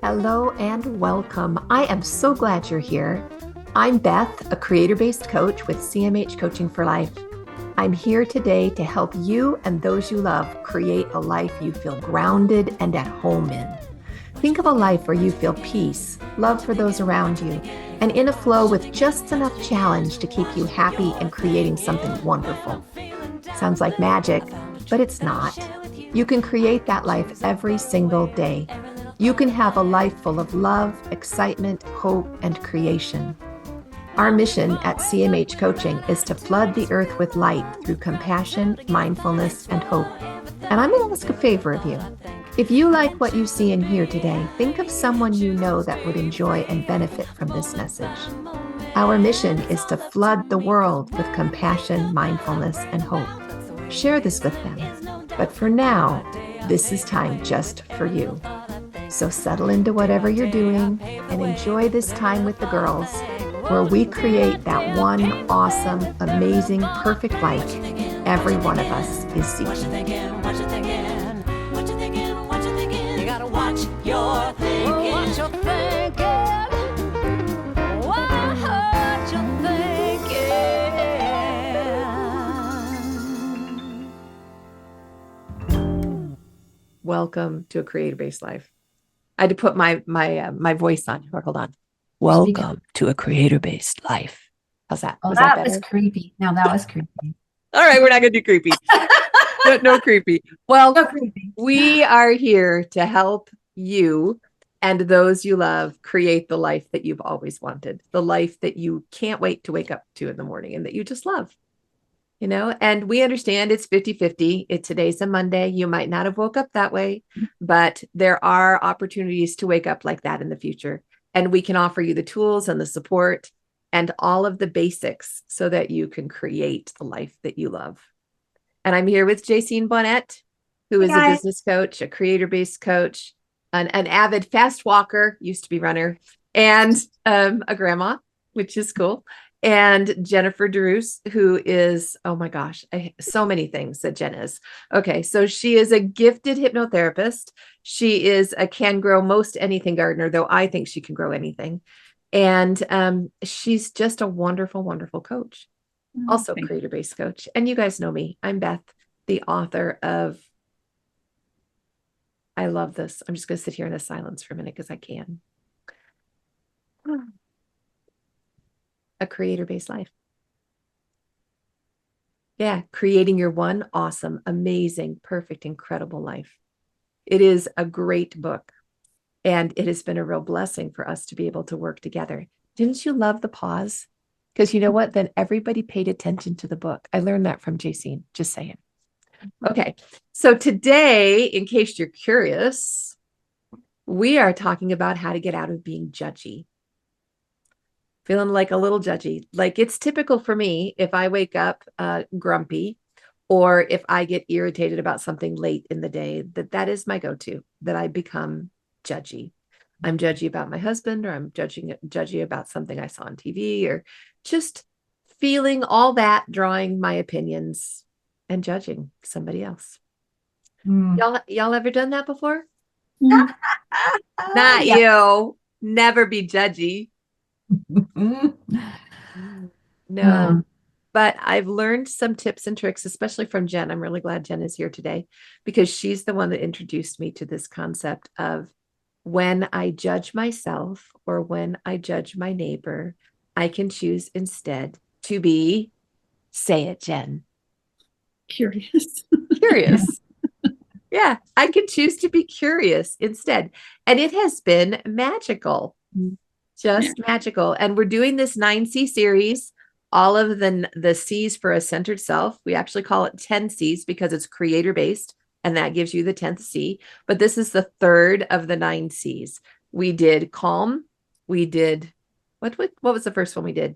Hello and welcome. I am so glad you're here. I'm Beth, a creator-based coach with CMH Coaching for Life. I'm here today to help you and those you love create a life you feel grounded and at home in. Think of a life where you feel peace, love for those around you, and in a flow with just enough challenge to keep you happy and creating something wonderful. Sounds like magic, but it's not. You can create that life every single day. You can have a life full of love, excitement, hope, and creation. Our mission at CMH Coaching is to flood the earth with light through compassion, mindfulness, and hope. And I'm going to ask a favor of you. If you like what you see and hear today, think of someone you know that would enjoy and benefit from this message. Our mission is to flood the world with compassion, mindfulness, and hope. Share this with them. But for now, this is time just for you. So settle into whatever you're doing and enjoy this time with the girls, where we create that one awesome, amazing, perfect life every one of us is seeking. You gotta watch your thinking. Watch your thinking. Watch your thinking. Welcome to a creator-based life. I had to put my voice on. Hold on. Welcome to a creator-based life. How's that? Oh, Was that that was better? creepy. No, that was creepy. All right, we're not going to do creepy. No creepy. Well, So creepy. we are here to help you and those you love create the life that you've always wanted, the life that you can't wait to wake up to in the morning and that you just love. You know, and we understand it's 50-50. Today's a Monday. You might not have woke up that way, but there are opportunities to wake up like that in the future. And we can offer you the tools and the support and all of the basics so that you can create the life that you love. And I'm here with Jacine Bonnet, who is a business coach, a creator-based coach, an avid fast walker, used to be runner, and a grandma, which is cool. And Jennifer DeRoos, who is, oh my gosh, so many things that Jen is. Okay, so she is a gifted hypnotherapist. She is a can grow most anything gardener, though I think she can grow anything. And she's just a wonderful, wonderful coach. Also creator-based coach. And you guys know me. I'm Beth, the author of, I love this. I'm just going to sit here in the silence for a minute because I can. A creator-based life. Yeah, creating your one awesome, amazing, perfect, incredible life. It is a great book, and it has been a real blessing for us to be able to work together. Didn't you love the pause? Because you know what? Then everybody paid attention to the book. I learned that from Jacine, just saying. Okay, so today, in case you're curious, we are talking about how to get out of being judgy. Feeling like a little judgy. Like it's typical for me if I wake up grumpy or if I get irritated about something late in the day, that is my go-to, that I become judgy. I'm judgy about my husband, or I'm judgy about something I saw on TV, or just feeling all that, drawing my opinions and judging somebody else. Y'all ever done that before? Not yeah. You. Never be judgy. No, but I've learned some tips and tricks, especially from Jen. I'm really glad Jen is here today because she's the one that introduced me to this concept of when I judge myself or when I judge my neighbor, I can choose instead to be, say it, Jen. Curious. Curious. Yeah, I can choose to be curious instead. And it has been magical. Just magical. And we're doing this 9C series, all of the C's for a centered self. We actually call it 10 C's because it's creator based, and that gives you the 10th C. But this is the third of the 9 C's. We did calm. We did, what was the first one we did?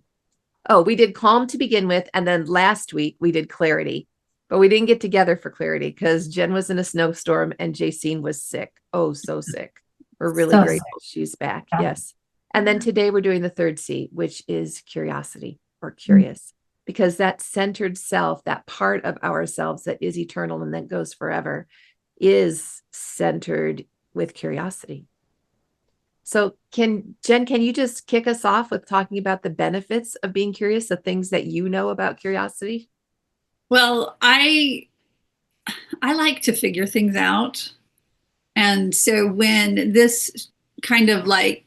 Oh, we did calm to begin with. And then last week we did clarity. But we didn't get together for clarity because Jen was in a snowstorm and Jacine was sick. Oh, so sick. We're really grateful she's back. Yeah. Yes. And then today we're doing the third C, which is curiosity or curious, because that centered self, that part of ourselves that is eternal and that goes forever, is centered with curiosity. So can you just kick us off with talking about the benefits of being curious, the things that you know about curiosity? Well, I like to figure things out. And so when this kind of like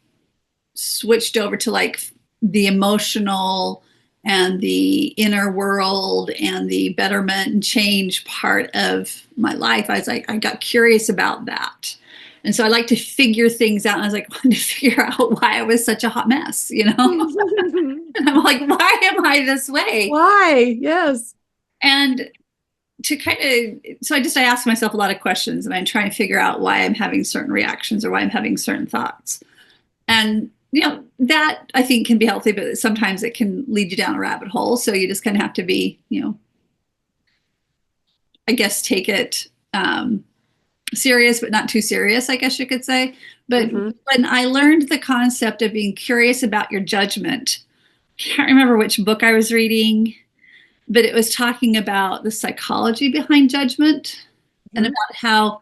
switched over to like the emotional and the inner world and the betterment and change part of my life, I was like, I got curious about that. And so I like to figure things out. And I was like, I wanted to figure out why I was such a hot mess, you know? And I'm like, why am I this way? Why? Yes. And to kind of, so I ask myself a lot of questions and I try and figure out why I'm having certain reactions or why I'm having certain thoughts. And, that I think can be healthy, but sometimes it can lead you down a rabbit hole. So you just kind of have to be, I guess, take it serious, but not too serious, I guess you could say. But when I learned the concept of being curious about your judgment, I can't remember which book I was reading, but it was talking about the psychology behind judgment and about how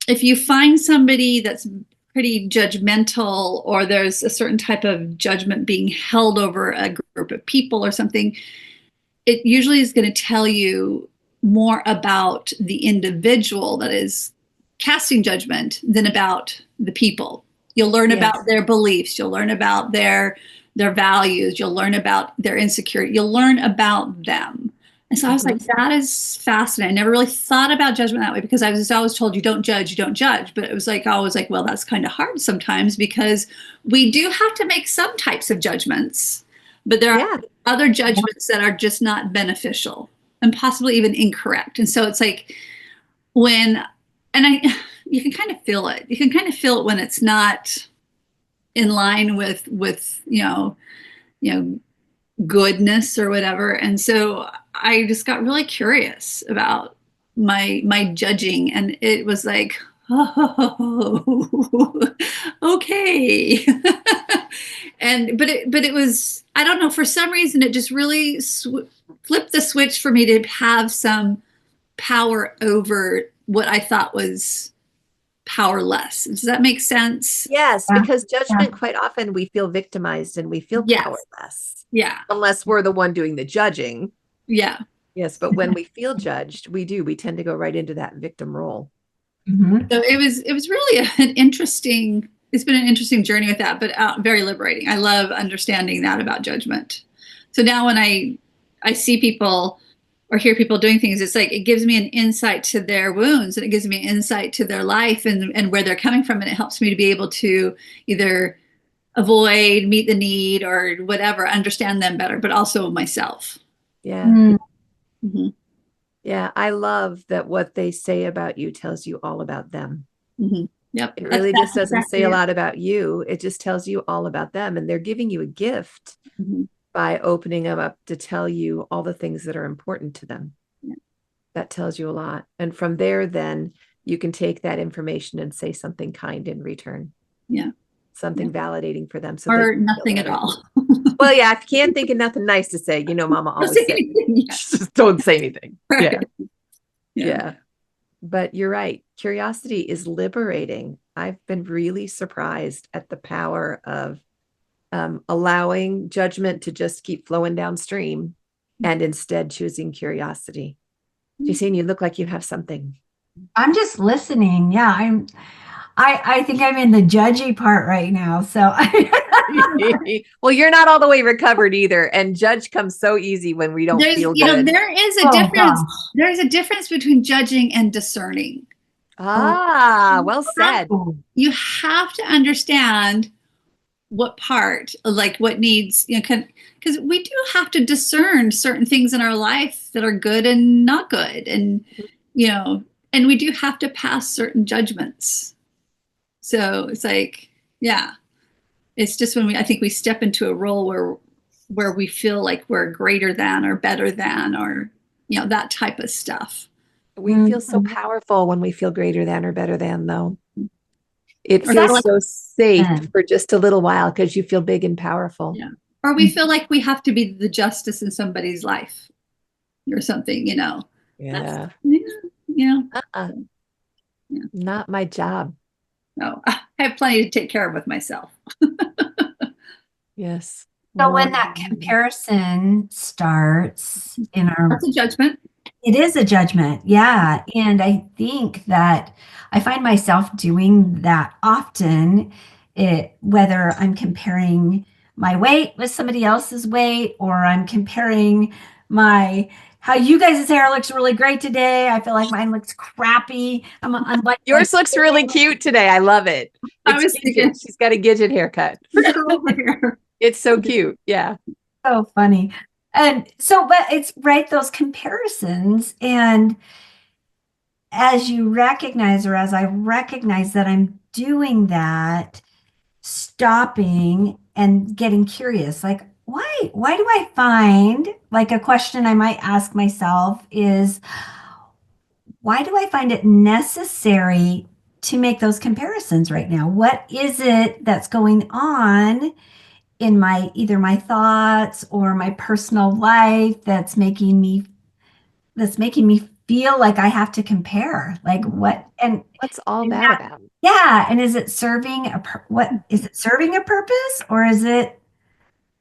if you find somebody that's pretty judgmental or there's a certain type of judgment being held over a group of people or something, it usually is going to tell you more about the individual that is casting judgment than about the people. You'll learn about their beliefs. You'll learn about their values. You'll learn about their insecurity. You'll learn about them. And so I was like, that is fascinating. I never really thought about judgment that way because I was always told you don't judge, you don't judge. But it was like, I was like, well, that's kind of hard sometimes because we do have to make some types of judgments, but there are other judgments that are just not beneficial and possibly even incorrect. And so it's like you can kind of feel it. You can kind of feel it when it's not in line with goodness or whatever. And so I just got really curious about my judging, and it was like, oh, okay. but it was, I don't know, for some reason it just really flipped the switch for me to have some power over what I thought was powerless. Does that make sense? Yes, because judgment, quite often we feel victimized and we feel powerless. Yeah. Unless we're the one doing the judging. Yeah. Yes, but when we feel judged, we tend to go right into that victim role. So it was really it's been an interesting journey with that, but very liberating. I love understanding that about judgment. So now when I see people or hear people doing things, it's like it gives me an insight to their wounds and it gives me an insight to their life and where they're coming from. And it helps me to be able to either avoid, meet the need, or whatever, understand them better, but also myself. Yeah. Yeah, I love that what they say about you tells you all about them. Yep. It really just doesn't say a lot about you. It just tells you all about them. And they're giving you a gift by opening them up to tell you all the things that are important to them. That tells you a lot. And from there, then you can take that information and say something kind in return. Yeah. Something validating for them. So or nothing at all. Well, yeah, if you can't think of nothing nice to say, Mama always said, just don't say anything. Right. Yeah. But you're right. Curiosity is liberating. I've been really surprised at the power of allowing judgment to just keep flowing downstream and instead choosing curiosity. Justine, you look like you have something. I'm just listening. Yeah, I think I'm in the judgy part right now. So well, you're not all the way recovered either. And judge comes so easy when we don't feel good. There is a difference. There's a difference between judging and discerning. Well said. You have to understand what part, like what needs, because we do have to discern certain things in our life that are good and not good. And, and we do have to pass certain judgments. So it's like, it's just when I think we step into a role where we feel like we're greater than or better than, or, that type of stuff. We feel so powerful when we feel greater than or better than, though. It feels so safe for just a little while because you feel big and powerful. Yeah. Or we feel like we have to be the justice in somebody's life or something, Yeah. Yeah. Not my job. No. have plenty to take care of with myself. Yes. So when that comparison starts in our, That's a judgment. it is a judgment. Yeah. And I think that I find myself doing that often, whether I'm comparing my weight with somebody else's weight, or I'm comparing how you guys' hair looks really great today. I feel like mine looks crappy. I'm like, Yours looks really cute today. I love it. I It's was Gidget. thinking, She's got a Gidget haircut. over here. It's so cute. Yeah. so funny. And so, but it's right, those comparisons. And as you recognize, or as I recognize that I'm doing that, stopping and getting curious, like, why do I find, like, a question I might ask myself is, why do I find it necessary to make those comparisons right now? What is it that's going on in either my thoughts or my personal life that's making me feel like I have to compare? Like, what? And What's all that about? yeah, and is it serving what is it serving a purpose, or is it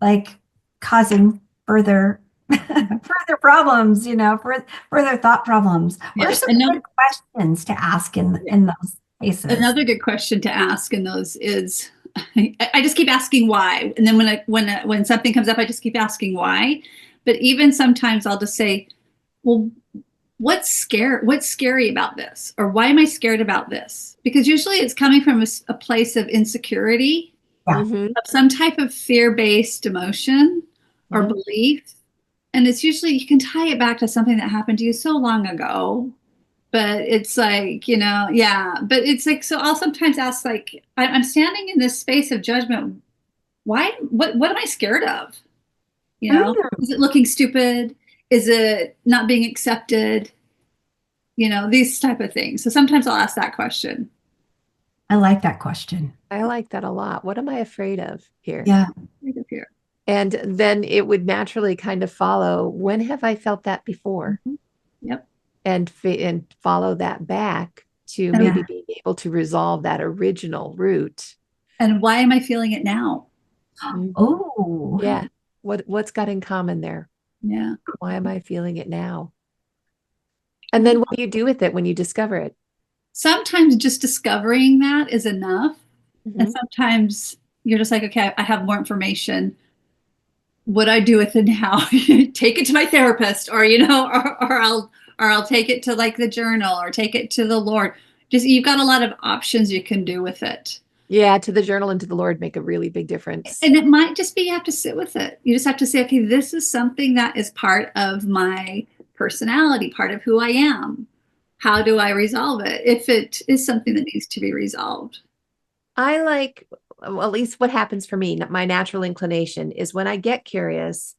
like causing further further problems, further thought problems? What are some good questions to ask in those cases? Another good question to ask in those is, I just keep asking why, and then when something comes up, I just keep asking why. But even sometimes I'll just say, well, what's scary about this, or why am I scared about this? Because usually it's coming from a place of insecurity, Mm-hmm. of some type of fear-based emotion or Mm-hmm. belief. And it's usually, you can tie it back to something that happened to you so long ago. But it's like, yeah, but it's like, so I'll sometimes ask, like, I'm standing in this space of judgment. What am I scared of? Is it looking stupid? Is it not being accepted? These type of things. So sometimes I'll ask that question. I like that question. I like that a lot. What am I afraid of here? Yeah. Right up here. And then it would naturally kind of follow, when have I felt that before? Mm-hmm. Yep. And follow that back to maybe being able to resolve that original root. And why am I feeling it now? Oh. Yeah. What's got in common there? Yeah. Why am I feeling it now? And then what do you do with it when you discover it? Sometimes just discovering that is enough. Mm-hmm. And sometimes you're just like, okay, I have more information. What I do with it now? Take it to my therapist, or I'll take it to, like, the journal, or take it to the Lord. Just, you've got a lot of options you can do with it. Yeah, to the journal and to the Lord make a really big difference. And it might just be, you have to sit with it. You just have to say, okay, this is something that is part of my personality, part of who I am. How do I resolve it if it is something that needs to be resolved? Well, at least what happens for me, my natural inclination is, when I get curious,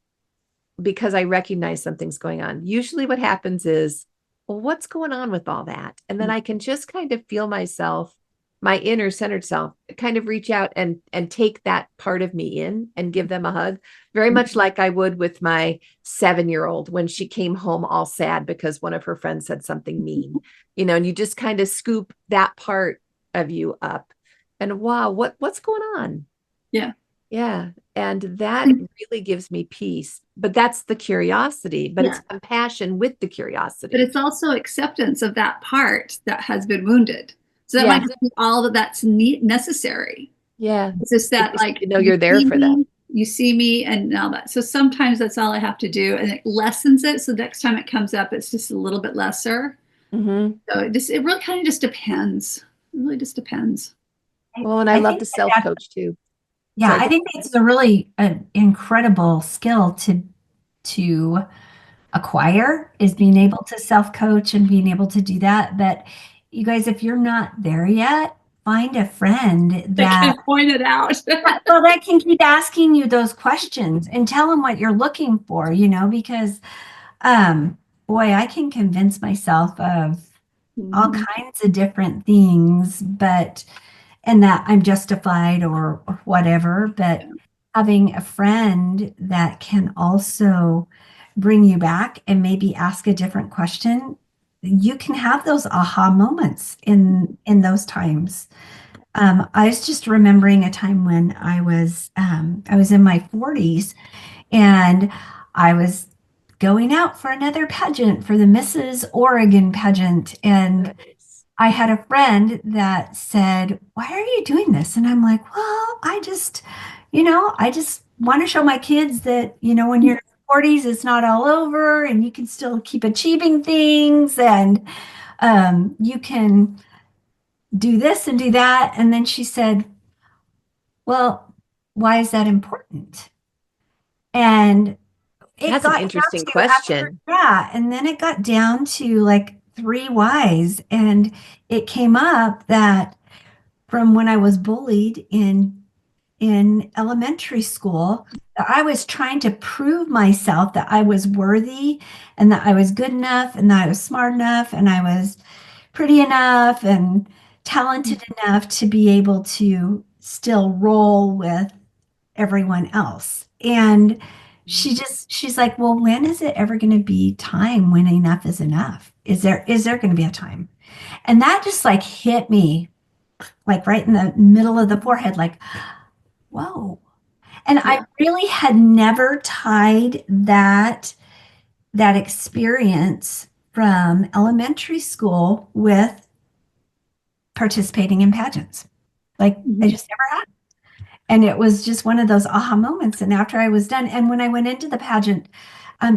because I recognize something's going on, usually what happens is, well, what's going on with all that? And then I can just kind of feel myself, my inner centered self, kind of reach out and take that part of me in and give them a hug, very much like I would with my 7-year-old when she came home all sad because one of her friends said something mean, and you just kind of scoop that part of you up. And wow, what's going on? Yeah. Yeah. And that really gives me peace. But that's the curiosity, but it's compassion with the curiosity. But it's also acceptance of that part that has been wounded. So that might be all that's necessary. Yeah. It's just that, like, you're there for them. You see me and all that. So sometimes that's all I have to do, and it lessens it. So next time it comes up, it's just a little bit lesser. Mm-hmm. So it really kind of just depends. It really just depends. Well, and I love to self-coach too. Yeah, I think it's a really an incredible skill to acquire, is being able to self-coach and being able to do that. But you guys, if you're not there yet, find a friend that can point it out. well, that can keep asking you those questions and tell them what you're looking for, because boy, I can convince myself of all kinds of different things, and that I'm justified or whatever. But having a friend that can also bring you back and maybe ask a different question, you can have those aha moments in those times. I was just remembering a time when I was in my 40s and I was going out for another pageant for the Mrs. Oregon pageant. And Nice. I had a friend that said, "Why are you doing this?" And I'm like, "Well, I just want to show my kids that, when you're in your 40s, it's not all over and you can still keep achieving things and you can do this and do that." And then she said, "Well, why is that important?" And it That's an got down interesting to after, question. yeah, and then it got down to like three whys. And it came up that from when I was bullied in elementary school, I was trying to prove myself that I was worthy and that I was good enough and that I was smart enough and I was pretty enough and talented enough to be able to still roll with everyone else. And she's like, "Well, when is it ever going to be time when enough is enough? Is there going to be a time?" And that just like hit me like right in the middle of the forehead, like, whoa. And I Yeah. really had never tied that experience from elementary school with participating in pageants. Like I just never had. And it was just one of those aha moments. And after I was done, and when I went into the pageant,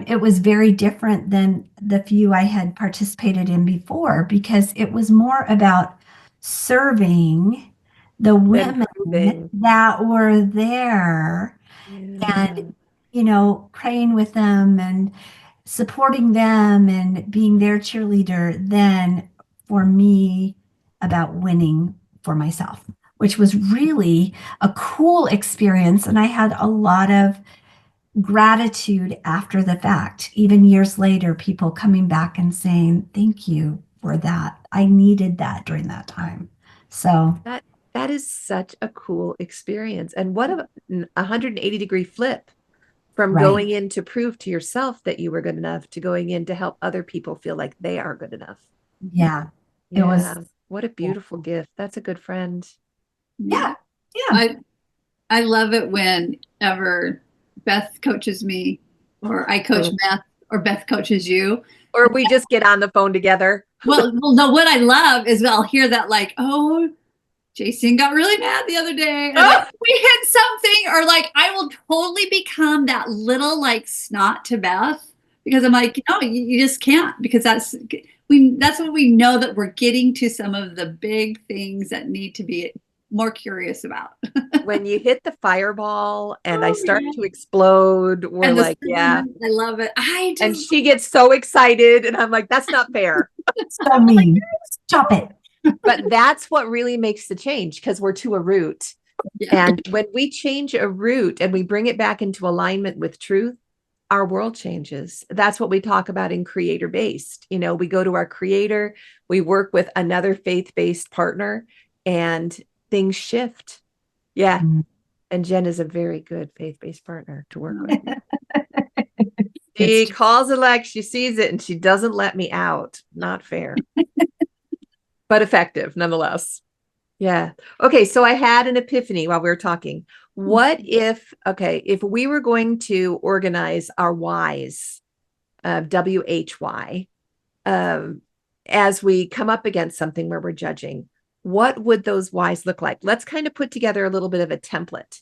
it was very different than the few I had participated in before because it was more about serving the Then women proving. that were there Yeah. and, praying with them and supporting them and being their cheerleader than for me about winning for myself, which was really a cool experience. And I had a lot of gratitude after the fact, even years later, people coming back and saying, "Thank you for that. I needed that during that time." So, That that is such a cool experience. And what a 180-degree flip from right. going in to prove to yourself that you were good enough to going in to help other people feel like they are good enough. Yeah. It was, Yeah. What a beautiful gift. That's a good friend. yeah. Yeah. I I love it whenever Beth coaches me, or I coach Oh. Beth, or Beth coaches you. Or we just get on the phone together. Well, no, what I love is I'll hear that like, "Oh, Jason got really mad the other day," and like we hit something, or like I will totally become that little like snot to Beth because I'm like, no, you just can't because that's when we know that we're getting to some of the big things that need to be more curious about. When you hit the fireball and I Oh, start yeah. to explode, we're And the like, yeah. sun, I love it. I And just she gets so excited. And I'm like, that's not fair. So mean. Stop it. But that's what really makes the change because we're to a root. yeah. And when we change a root and we bring it back into alignment with truth, our world changes. That's what we talk about in creator based. We go to our creator, we work with another faith based partner, and things shift. Yeah. Mm. And Jen is a very good faith based partner to work with. It's She calls it like she sees it and she doesn't let me out. Not fair, but effective nonetheless. Yeah. Okay. So I had an epiphany while we were talking. What if we were going to organize our whys, WHY, as we come up against something where we're judging, what would those whys look like? Let's kind of put together a little bit of a template.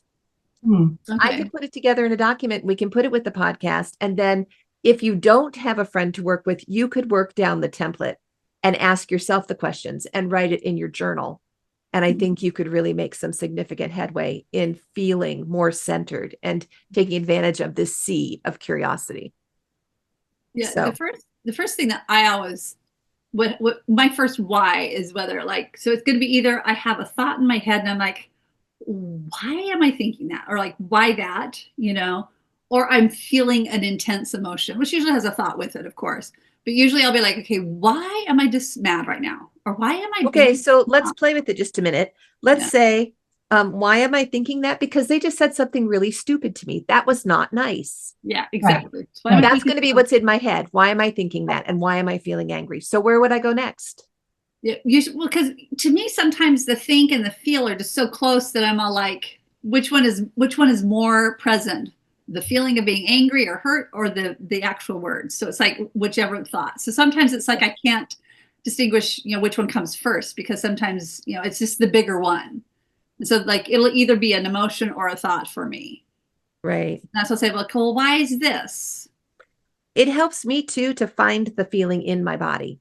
I Okay. can put it together in a document. We can put it with the podcast. And then if you don't have a friend to work with, you could work down the template and ask yourself the questions and write it in your journal. And I think you could really make some significant headway in feeling more centered and taking advantage of this sea of curiosity. Yeah. So The first thing that I always what my first why is whether like so it's going to be either I have a thought in my head and I'm like, why am I thinking that? Or like, why that, or I'm feeling an intense emotion, which usually has a thought with it, of course. But usually I'll be like, okay, why am I just mad right now? Or why am I okay, being so let's play with it just a minute. Let's yeah. say, why am I thinking that? Because they just said something really stupid to me. That was not nice. Yeah, exactly. So That's going to be what's in my head. Why am I thinking that? And why am I feeling angry? So where would I go next? Yeah, well, because to me, sometimes the think and the feel are just so close that I'm all like, which one is more present? The feeling of being angry or hurt, or the actual words. So it's like whichever thought. So sometimes it's like I can't distinguish, which one comes first, because sometimes, it's just the bigger one. And so like it'll either be an emotion or a thought for me. Right. And that's what I say, well, cool, why is this? It helps me too to find the feeling in my body.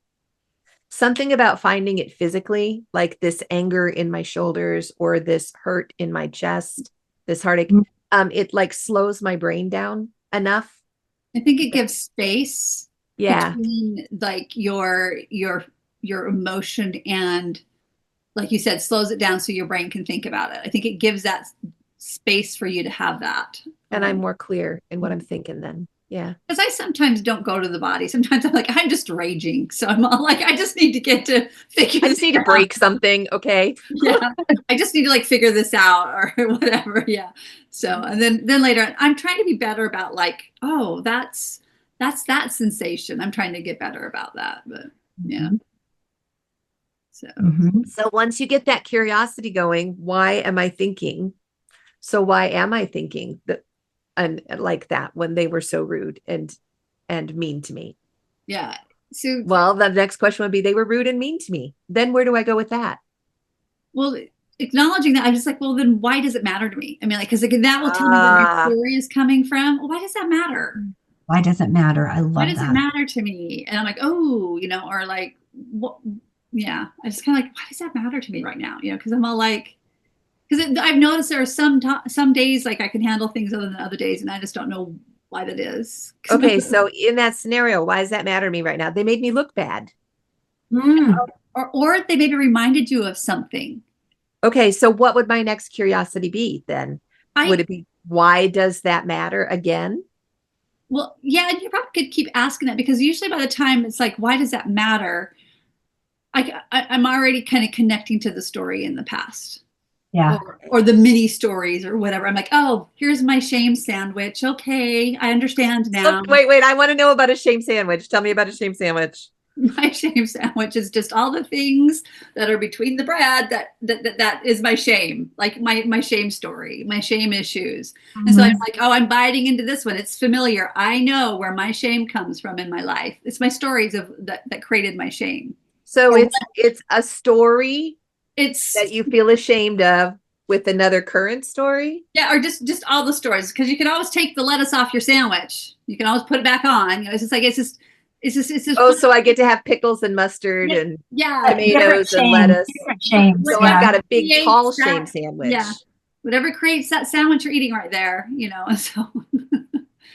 Something about finding it physically, like this anger in my shoulders or this hurt in my chest, this heartache, it like slows my brain down enough. I think it gives space between like your emotion and, like you said, slows it down so your brain can think about it. I think it gives that space for you to have that. And I'm more clear in what I'm thinking then. Yeah. Because I sometimes don't go to the body. Sometimes I'm like, I'm just raging. So I'm all like, I just need to get to figure I just need to break something. Okay. Yeah. I just need to like figure this out or whatever. Yeah. So, and then later I'm trying to be better about like, oh, that's that sensation. I'm trying to get better about that. But yeah. So once you get that curiosity going, why am I thinking? So why am I thinking that and like that when they were so rude and mean to me? Yeah. So well, the next question would be they were rude and mean to me. Then where do I go with that? Well, acknowledging that, I'm just like, well, then why does it matter to me? I mean, like, because that will tell me where my story is coming from. Well, why does that matter? Why does it matter? I love that. Why does it matter to me? And I'm like, oh, or like, what? Yeah. I just kind of like, why does that matter to me right now? Because I'm all like, because I've noticed there are some days like I can handle things other than other days, and I just don't know why that is. Okay, so in that scenario, why does that matter to me right now? They made me look bad. Or they maybe reminded you of something. Okay, so what would my next curiosity be then? Would it be, why does that matter again? Well, yeah, and you probably could keep asking that, because usually by the time it's like, why does that matter? I'm already kind of connecting to the story in the past. Yeah. Or the mini stories or whatever. I'm like, oh, here's my shame sandwich. Okay, I understand now. Wait, I want to know about a shame sandwich. Tell me about a shame sandwich. My shame sandwich is just all the things that are between the bread that is my shame, like my shame story, my shame issues. And so I'm like, oh, I'm biting into this one. It's familiar. I know where my shame comes from in my life. It's my stories of that created my shame. So it's a story that you feel ashamed of with another current story? Yeah, or just all the stories, because you can always take the lettuce off your sandwich. You can always put it back on. It's just like it's just. Oh, so I get to have pickles and mustard and tomatoes and lettuce. So I've got a big tall shame sandwich. Yeah, whatever creates that sandwich you're eating right there, So.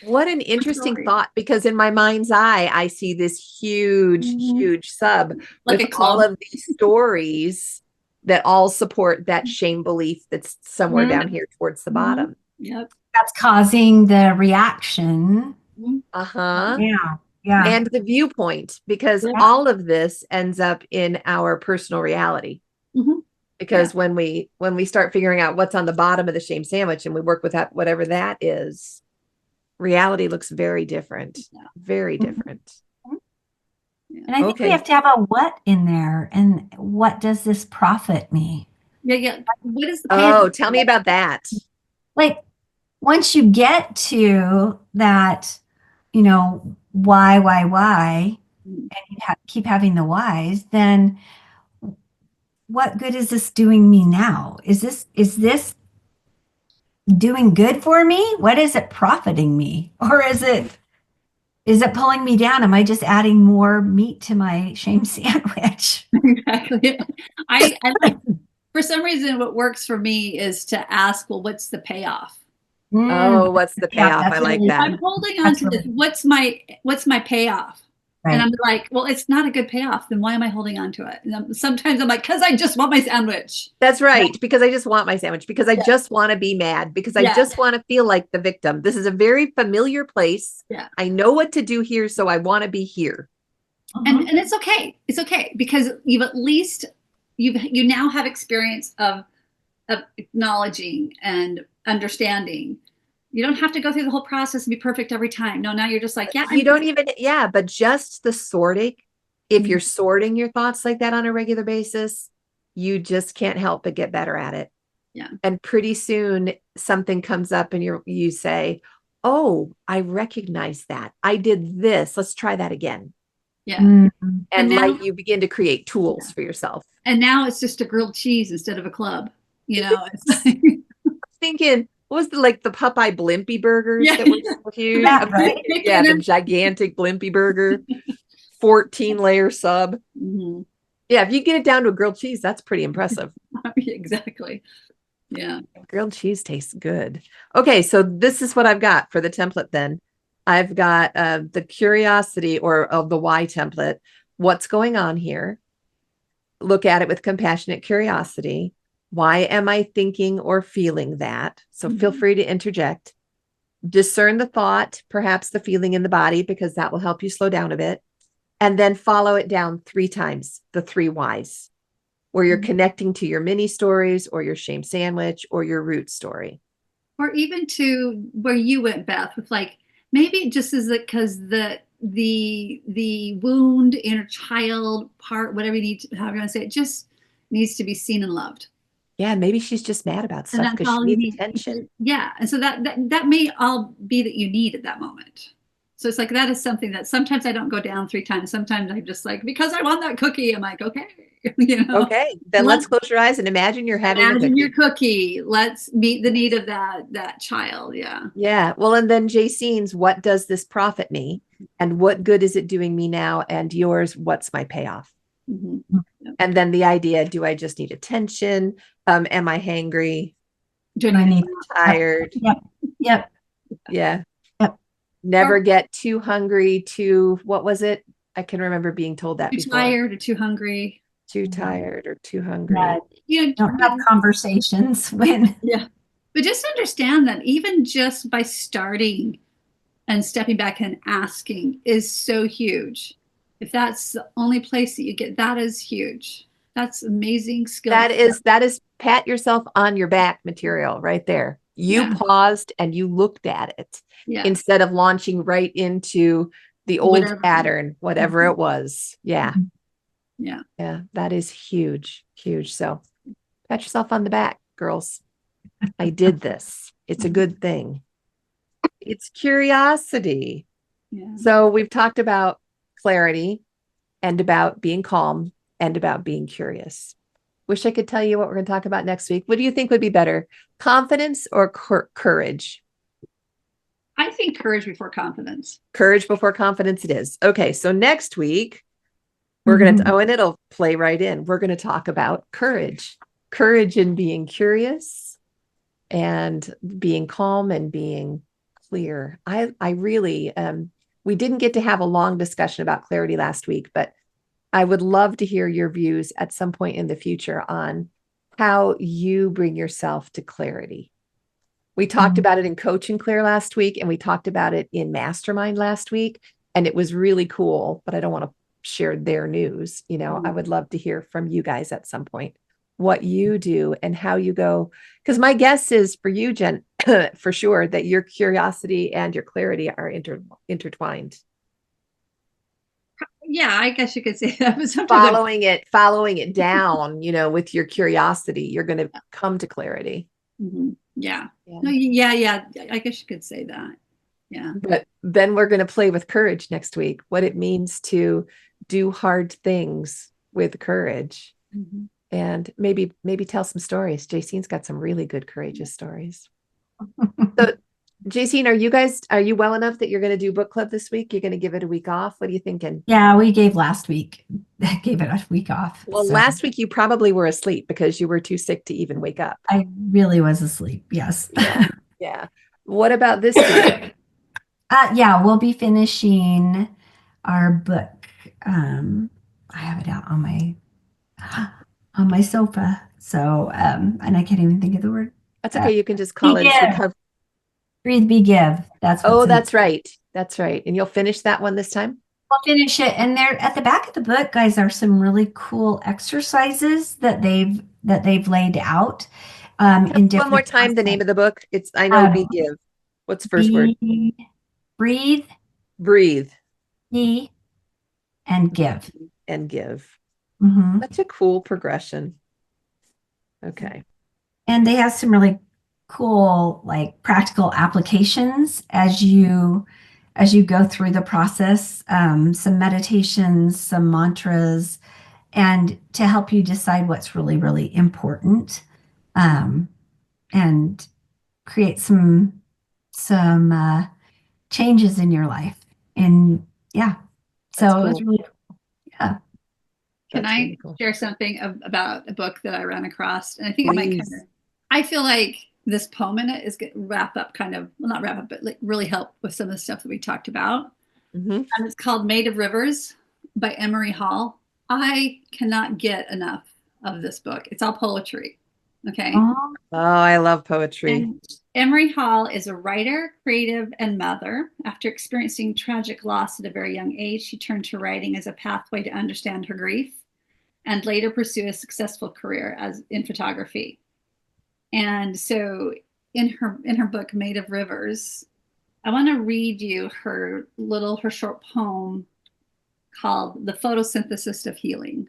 What an interesting thought, because in my mind's eye, I see this huge sub with all of these stories that all support that shame belief that's somewhere down here towards the bottom. Yep. That's causing the reaction. Yeah. And the viewpoint, because all of this ends up in our personal reality. Because when we start figuring out what's on the bottom of the shame sandwich and we work with that, whatever that is, reality looks very different. Very different. And I think we have to have a what in there. And what does this profit me? Yeah. What is the payoff? Tell me about that. Like, once you get to that, why, and you keep having the whys, then what good is this doing me now? Is this doing good for me? What is it profiting me? Or is it pulling me down? Am I just adding more meat to my shame sandwich? Exactly. I for some reason, what works for me is to ask, well, what's the payoff? What's the payoff? I like that. I'm holding on to this. What's my payoff? Right. And I'm like, well, it's not a good payoff. Then why am I holding on to it? And sometimes I'm like, because I just want my sandwich. That's right. Because I just want my sandwich. Because I just want to be mad. Because I just want to feel like the victim. This is a very familiar place. Yeah. I know what to do here, so I want to be here. And it's okay. It's okay, because you've at least you now have experience of acknowledging and understanding. You don't have to go through the whole process and be perfect every time. No, now you're just like, you don't even, but just the sorting If you're sorting your thoughts like that on a regular basis, you just can't help but get better at it. Yeah. And pretty soon something comes up and you say, oh, I recognize that. I did this. Let's try that again. Yeah. And now, like you begin to create tools for yourself. And now it's just a grilled cheese instead of a club. You know, it's like, thinking, what was the Popeye Blimpie burgers Yeah. that were so huge? Yeah, right. Yeah, the gigantic Blimpie burger, 14-layer sub. Mhm. Yeah, if you get it down to a grilled cheese, that's pretty impressive. Exactly. Yeah. Grilled cheese tastes good. Okay, so this is what I've got for the template then. I've got the curiosity or of the why template. What's going on here? Look at it with compassionate curiosity. Why am I thinking or feeling that? So feel free to interject. Discern the thought, perhaps the feeling in the body, because that will help you slow down a bit. And then follow it down 3 times, the 3 whys, where you're connecting to your mini stories or your shame sandwich or your root story. Or even to where you went, Beth, with like, maybe it just is because the wound, inner child part, whatever you need to, however you want to say it, just needs to be seen and loved. Yeah, maybe she's just mad about And stuff because she needs attention. Yeah. And so that may all be that you need at that moment. So it's like, that is something that sometimes I don't go down 3 times. Sometimes I'm just like, because I want that cookie. I'm like, okay, you know. Okay, then let's close your eyes and imagine you're having your cookie. Let's meet the need of that child. Yeah. Yeah. Well, and then Jacine's, what does this profit me? And what good is it doing me now? And yours, what's my payoff? Mm-hmm. And then the idea, do I just need attention? Am I hangry? Do I need tired? Yep. Yeah. Yep. Never get too hungry, what was it? I can remember being told that before. Too tired or too hungry. Too tired or too hungry. Yeah, don't have conversations when. Yeah. But just understand that even just by starting and stepping back and asking is so huge. If that's the only place that you get, that is huge. That's amazing skill. That is pat yourself on your back material right there. You paused and you looked at it instead of launching right into the old pattern, whatever it was. Yeah. Yeah. Yeah. That is huge, huge. So pat yourself on the back, girls. I did this. It's a good thing. It's curiosity. Yeah. So we've talked about clarity and about being calm and about being curious. Wish I could tell you what we're going to talk about next week. What do you think would be better? Confidence or courage? I think courage before confidence. Courage before confidence it is. Okay. So next week, we're going to, and it'll play right in. We're going to talk about courage in being curious and being calm and being clear. I really, we didn't get to have a long discussion about clarity last week, but I would love to hear your views at some point in the future on how you bring yourself to clarity. We talked about it in Coach and Clear last week, and we talked about it in Mastermind last week, and it was really cool, but I don't want to share their news. You know, I would love to hear from you guys at some point what you do and how you go. Because my guess is for you, Jen, for sure, that your curiosity and your clarity are intertwined. Yeah, I guess you could say that. But following it down, you know, with your curiosity, you're going to come to clarity. Mm-hmm. Yeah. No, yeah. I guess you could say that. Yeah. But then we're going to play with courage next week, what it means to do hard things with courage. Mm-hmm. And maybe tell some stories. Jacine's got some really good courageous stories. So Jacine, are you well enough that you're going to do book club this week? You're going to give it a week off? What are you thinking? Yeah, we gave last week. Gave it a week off. Well, last week you probably were asleep because you were too sick to even wake up. I really was asleep. Yes. Yeah. What about this week? Yeah, we'll be finishing our book. I have it out on my sofa. So, and I can't even think of the word. That's okay. You can just call it recover. Breathe, be, give. That's right. That's right. And you'll finish that one this time? I'll finish it. And there at the back of the book, guys, are some really cool exercises that they've laid out. In different one more time, concepts. The name of the book. It's I know be, give. What's the first word? Breathe. Breathe. Be and give. and give. Mhm. Such a cool progression. Okay. And they have some really cool, like practical applications as you go through the process. Some meditations, some mantras, and to help you decide what's really, really important, and create some changes in your life. And yeah, That's so it was cool. really yeah. Can That's I really cool. share something about a book that I ran across? And I think it might kind Please. of, I feel like this poem in it is going to wrap up kind of, well, not wrap up, but like really help with some of the stuff that we talked about. Mhm. And it's called Made of Rivers by Emery Hall. I cannot get enough of this book. It's all poetry. Okay. Oh, Oh, I love poetry. And Emery Hall is a writer, creative, and mother. After experiencing tragic loss at a very young age, she turned to writing as a pathway to understand her grief and later pursue a successful career in photography. And so in her book Made of Rivers, I want to read you her short poem called The Photosynthesis of Healing.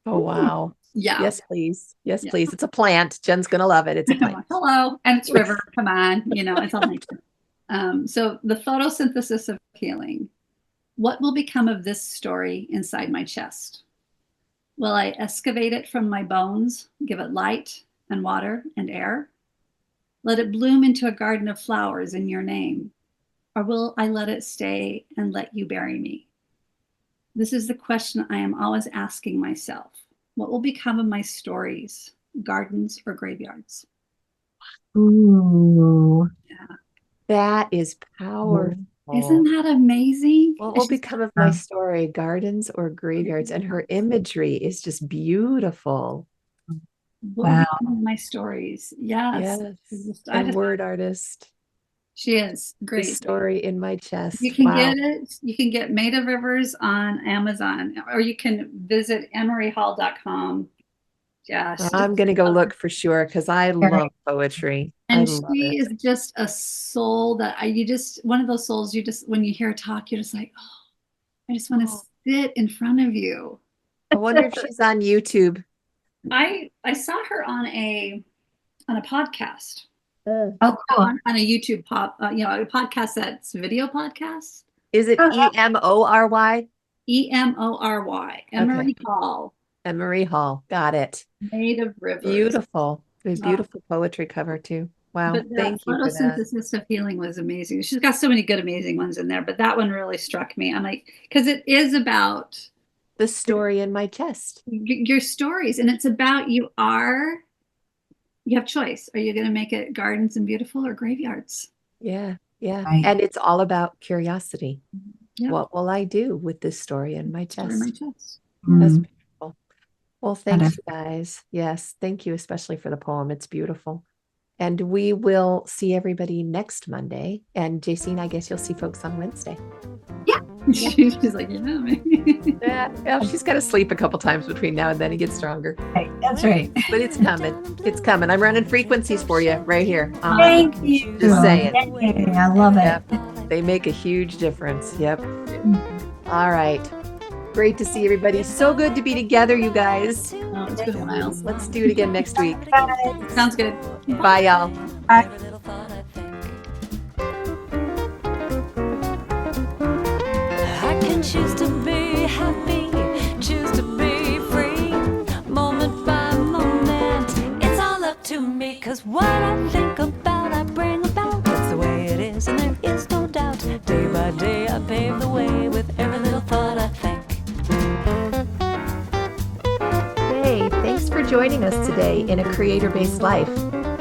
Oh, wow. Yeah. Yes, please. Yes, Yeah. please. It's a plant. Jen's going to love it. It's a plant. Hello. And it's river. Come on. It's all nature. So the photosynthesis of healing. What will become of this story inside my chest? Will I excavate it from my bones, give it light and water and air? Let it bloom into a garden of flowers in your name? Or will I let it stay and let you bury me? This is the question I am always asking myself. What will become of my stories, gardens or graveyards? ooh. Yeah. That is powerful. Isn't that amazing? What will become of my story, gardens or graveyards? And her imagery is just beautiful. What will become of my stories? Yes. Yes. And word artist. She is The great. story in my chest. You can Wow. get it. You can get Made of Rivers on Amazon, or you can visit emeryhall.com. Yes. I'm going to go look for sure because I love poetry. I And love she it. is just a soul that one of those souls when you hear her talk, you're just like, oh, I just want to sit in front of you. I wonder if she's on YouTube. I saw her on a podcast. Oh, cool. On a YouTube a podcast that's video podcast. Is it Emory? Emory. Emery Hall. Emery Hall. Got it. Made of Rivers. Beautiful. A beautiful poetry cover too. Wow. But Thank you for that. Photosynthesis of Healing was amazing. She's got so many good, amazing ones in there, but that one really struck me. I'm like, because it is about The story in my chest. your stories, and it's about you have choice. Are you going to make it gardens and beautiful or graveyards? Yeah. Yeah. Right. And it's all about curiosity. Yeah. What will I do with this story in my Story chest? in my chest. That's Mm. beautiful. Well, thanks, you guys. Yes. Thank you, especially for the poem. It's beautiful. And we will see everybody next Monday. And Jacine, I guess you'll see folks on Wednesday. Yeah. She's like, yeah, maybe. Yeah, she's got to sleep a couple times between now and then and get stronger. Right, that's right. But it's coming. It's coming. I'm running frequencies for you right here. Thank you. Just saying. Yay, I love it. Yep. They make a huge difference. Yep. All right. Great to see everybody. So good to be together, you guys. Oh, it's been a while. Let's do it again next week. Sounds good. Bye, y'all. Bye. I can choose to be happy, choose to be free, moment by moment. It's all up to me, 'cause what I think about, I bring about. That's the way it is, and there is no doubt. Day by day, I pave the way with every little thought I think. Hey, thanks for joining us today in A Creator-Based Life.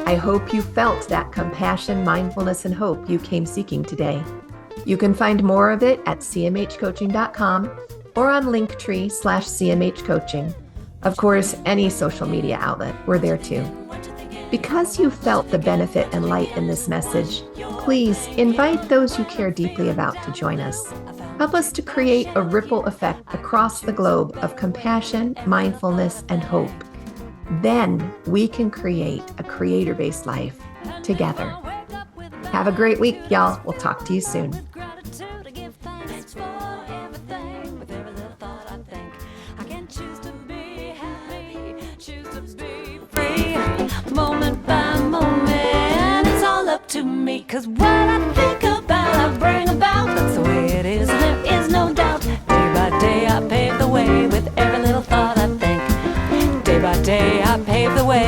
I hope you felt that compassion, mindfulness, and hope you came seeking today. You can find more of it at cmhcoaching.com or on Linktree/CMHcoaching. Of course, any social media outlet, we're there too. Because you felt the benefit and light in this message, please invite those you care deeply about to join us. Help us to create a ripple effect across the globe of compassion, mindfulness, and hope. Then we can create a creator-based life together. Have a great week, y'all. We'll talk to you soon. Gratitude to give thanks for everything with every little thought I think. me. 'Cause what I think about, I bring about. That's the way it is, and there is no doubt. Day by day I pave the way with every little thought I think. Day by day I pave the way